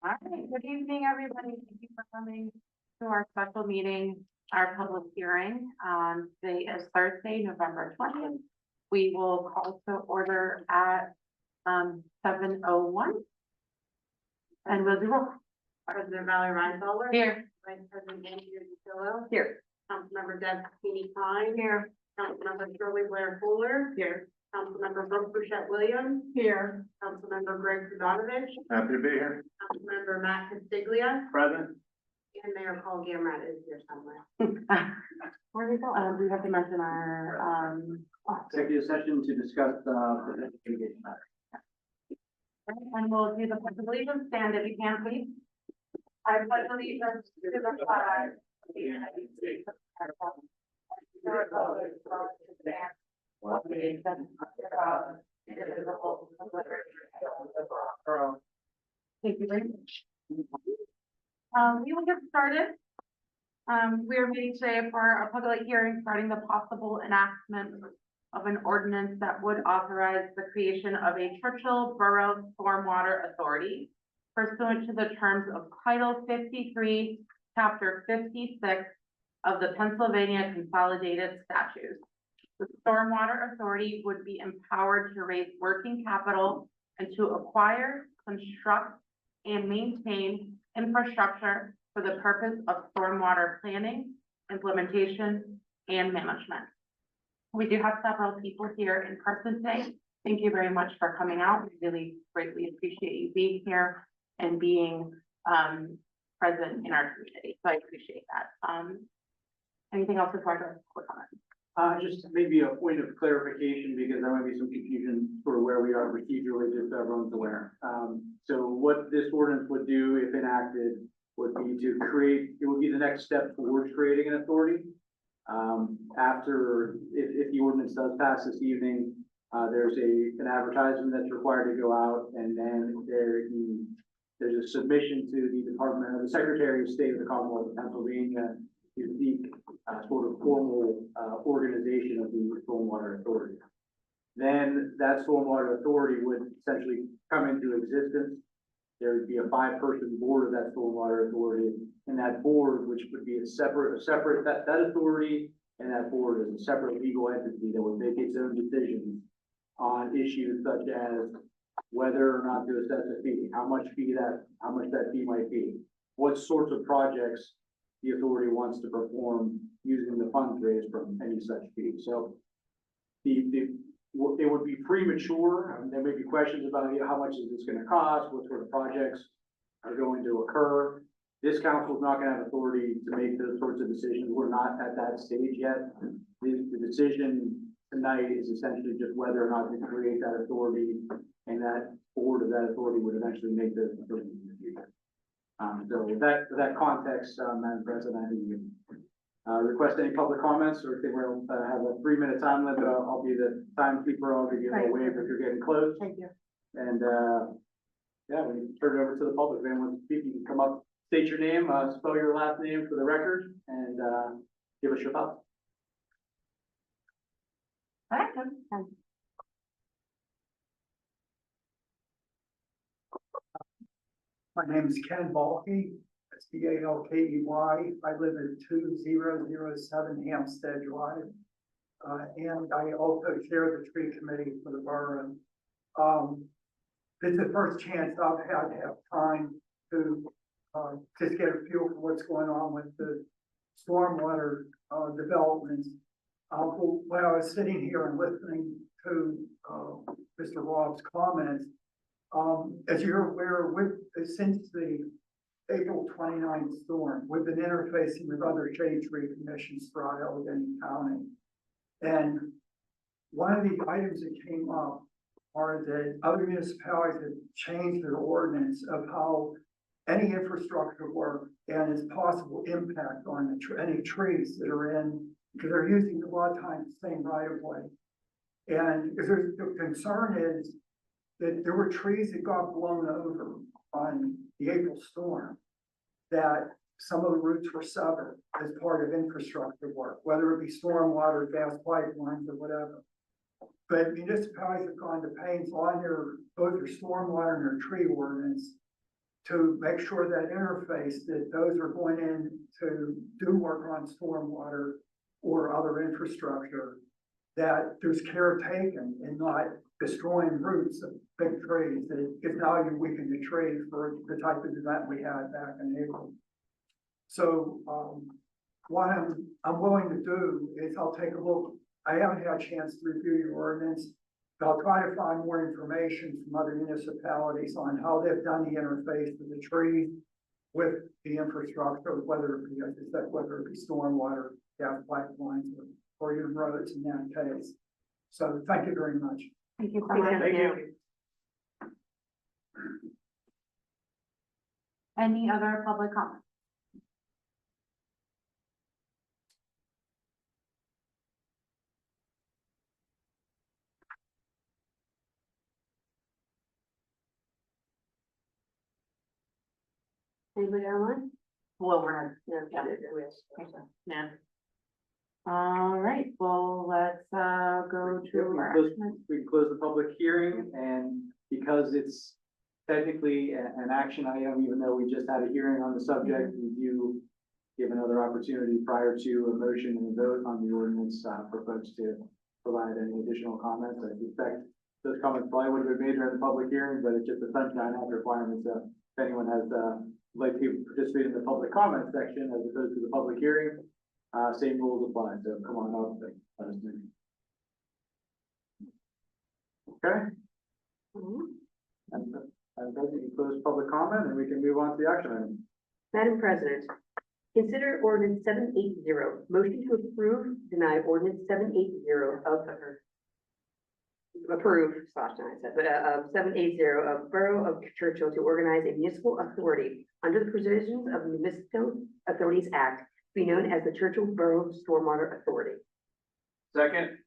All right, good evening, everybody. Thank you for coming to our special meeting, our public hearing. Today is Thursday, November 20th. We will call to order at 7:01. And we'll do roll. President Valerie Reinfelder. Here. Vice President Andrew DiCillo. Here. Councilmember Deb Keeney-Klein. Here. Councilmember Shirley Blair Fuller. Here. Councilmember Brooke Burchett Williams. Here. Councilmember Greg Kudanovich. Happy to be here. Councilmember Matt Castiglia. Present. And Mayor Paul Gamrat is here somewhere. Where do we go? We have to mention our, Executive session to discuss the litigation matter. and we'll do the pledge of allegiance. Stand if you can, please. I pledge allegiance to the flag of the United States of America, and to the republic for which it stands, one nation, under God, indivisible, with liberty and justice for all. Thank you very much. We will get started. We are meeting today for a public hearing starting the possible enactment of an ordinance that would authorize the creation of a Churchill Borough Stormwater Authority pursuant to the terms of Title 53, Chapter 56 of the Pennsylvania Consolidated Statutes. The Stormwater Authority would be empowered to raise working capital and to acquire, construct, and maintain infrastructure for the purpose of stormwater planning, implementation, and management. We do have several people here in person today. Thank you very much for coming out. We really greatly appreciate you being here and being present in our community. So I appreciate that. Anything else before I go to quick comment? Just maybe a point of clarification, because there might be some confusion sort of where we are procedurally, just so everyone's aware. So what this ordinance would do, if enacted, would be to create, it would be the next step towards creating an authority. After, if the ordinance does pass this evening, there's an advertisement that's required to go out, and then there's a submission to the Department of the Secretary of State of the Commonwealth of Pennsylvania to seek sort of formal organization of the Stormwater Authority. Then that Stormwater Authority would essentially come into existence. There would be a 5-person board of that Stormwater Authority, and that board, which would be a separate, that authority and that board is a separate legal entity that would make its own decisions on issues such as whether or not to assess a fee, how much that fee might be, what sorts of projects the authority wants to perform using the funds raised from any such fee. So it would be premature. There may be questions about, how much is this going to cost, what sort of projects are going to occur. This council is not going to have authority to make those sorts of decisions. We're not at that stage yet. The decision tonight is essentially just whether or not to create that authority, and that board of that authority would eventually make those decisions in the future. So with that context, Madam President, I think you can request any public comments, or if they will have a 3-minute time limit, I'll be the timekeeper. I'll give you a wave if you're getting close. Thank you. And yeah, we can turn it over to the public. If anyone wants to speak, you can come up, state your name, spell your last name for the record, and give us your thoughts. All right. My name is Ken Balke, that's B-A-L-K-E-Y. I live at 2007 Hampstead Drive. And I also chair the tree committee for the borough. This is the first chance I've had to have time to just get a feel for what's going on with the stormwater developments. When I was sitting here and listening to Mr. Rob's comments, as you're aware, since the April 29th storm, we've been interfacing with other shade tree commissions throughout Allegheny County. And one of the items that came up are that other municipalities have changed their ordinance of how any infrastructure work and its possible impact on any trees that are in, because they're using a lot of times the same right of way. And the concern is that there were trees that got blown over on the April storm, that some of the roots were severed as part of infrastructure work, whether it be stormwater, gas pipelines, or whatever. But municipalities have gone to pains on both their stormwater and their tree ordinance to make sure that interface, that those are going in to do work on stormwater or other infrastructure, that there's care taken and not destroying roots of big trees that if now you weaken the tree for the type of event we had back in April. So, what I'm willing to do is I'll take a look. I haven't had a chance to review your ordinance, but I'll try to find more information from other municipalities on how they've done the interface with the trees with the infrastructure, whether it be, as I said, whether it be stormwater, gas pipelines, or even roads in that case. So thank you very much. Thank you so much. Thank you. Any other public comment? Anybody online? Well, we're not. Yeah. Yeah. All right, well, let's, go to our action. We can close the public hearing, and because it's technically an action item, even though we just had a hearing on the subject, we do give another opportunity prior to a motion and a vote on the ordinance, for folks to provide any additional comments. I suspect those comments probably would have been made during the public hearing, but it's just a sunshine act requirement, so if anyone has, like to participate in the public comment section as opposed to the public hearing, same rules apply, so come on up and let us know. Okay, and President, you close public comment and we can move on to the action item. Madam President, consider ordinance 780, motion to approve, deny ordinance 780 of 780 of Borough of Churchill to organize a municipal authority under the provisions of the Municipal Authorities Act, to be known as the Churchill Borough Stormwater Authority. Second.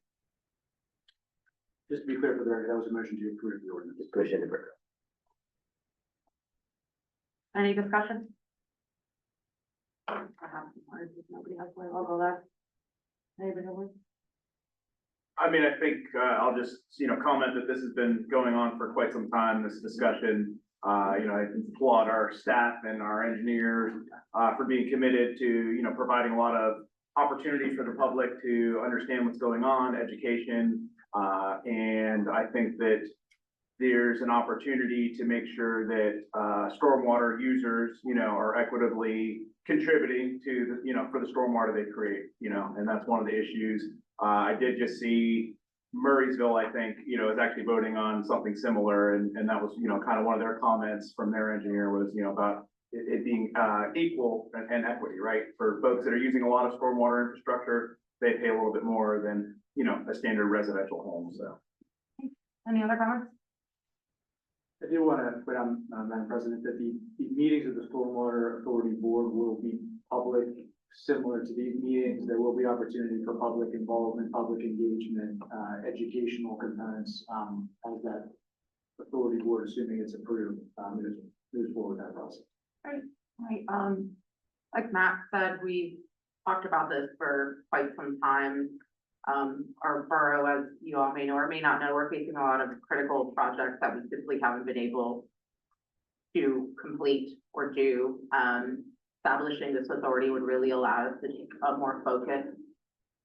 Just to be clear for the record, that was a motion to approve the ordinance. Push it over. Any discussion? Nobody has my logo left. Anybody else? I mean, I think, I'll just, comment that this has been going on for quite some time, this discussion. I applaud our staff and our engineers, for being committed to, providing a lot of opportunity for the public to understand what's going on, education. And I think that there's an opportunity to make sure that, stormwater users, are equitably contributing to the, for the stormwater they create, and that's one of the issues. I did just see Murraysville, I think, is actually voting on something similar, and that was, kind of one of their comments from their engineer was, about it being, equal and equity, right? For folks that are using a lot of stormwater infrastructure, they pay a little bit more than, a standard residential home, so. Any other comments? I do want to put on, Madam President, that the meetings of the Stormwater Authority Board will be public, similar to these meetings. There will be opportunity for public involvement, public engagement, educational components, as that authority board, assuming it's approved, moves forward that process. Right, like Matt said, we talked about this for quite some time. Our borough, as you all may know or may not know, we're facing a lot of critical projects that we simply haven't been able to complete or do. Establishing this authority would really allow us to take a more focused,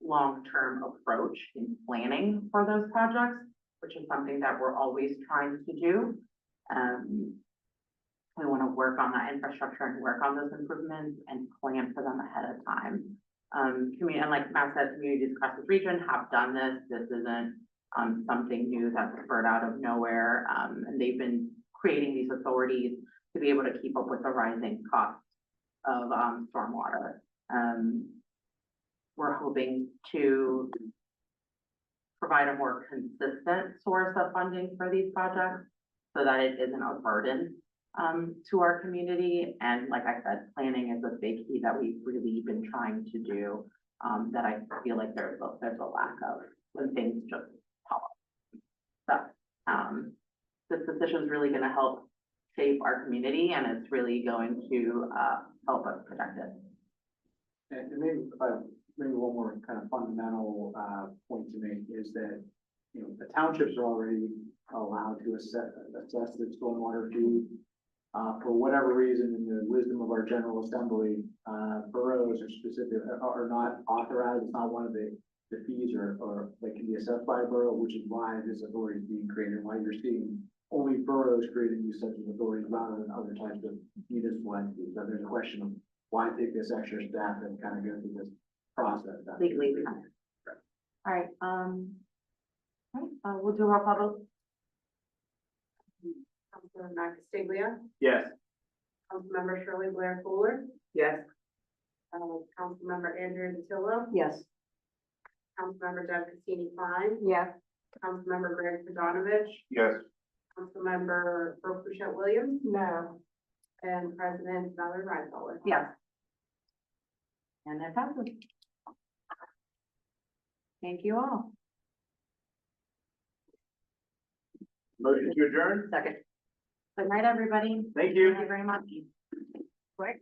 long-term approach in planning for those projects, which is something that we're always trying to do. We want to work on that infrastructure and work on those improvements and plan for them ahead of time. And like Matt said, communities across this region have done this. This isn't something new that's spurred out of nowhere. And they've been creating these authorities to be able to keep up with the rising costs of stormwater. We're hoping to provide a more consistent source of funding for these projects so that it isn't a burden to our community. And like I said, planning is a big key that we've really been trying to do, that I feel like there's a lack of when things just pop up. So this decision is really going to help shape our community, and it's really going to help us protect it. And maybe one more kind of fundamental point to make is that, the townships are already allowed to assess the stormwater fee For whatever reason, in the wisdom of our General Assembly, boroughs are not authorized, it's not one of the fees or that can be assessed by a borough, which is why this authority is being created, why you're seeing only boroughs creating these such authorities rather than other types of municipal entities. So there's a question of why take this extra staff and kind of go through this process. Legally. All right, we'll do our public. Councilmember Max Stiglia, Yes. Councilmember Shirley Blair Fuller, Yes. Councilmember Andrew Natillo, Yes. Councilmember Deb Cassini Klein, Yes. Councilmember Greg Padonovich, Yes. Councilmember Brooke Bouchette Williams, No. and President Valerie Reinfeller. Yes. And that passes. Thank you all. Motion to adjourn? Second. Good night, everybody. Thank you. Thank you very much. Quick.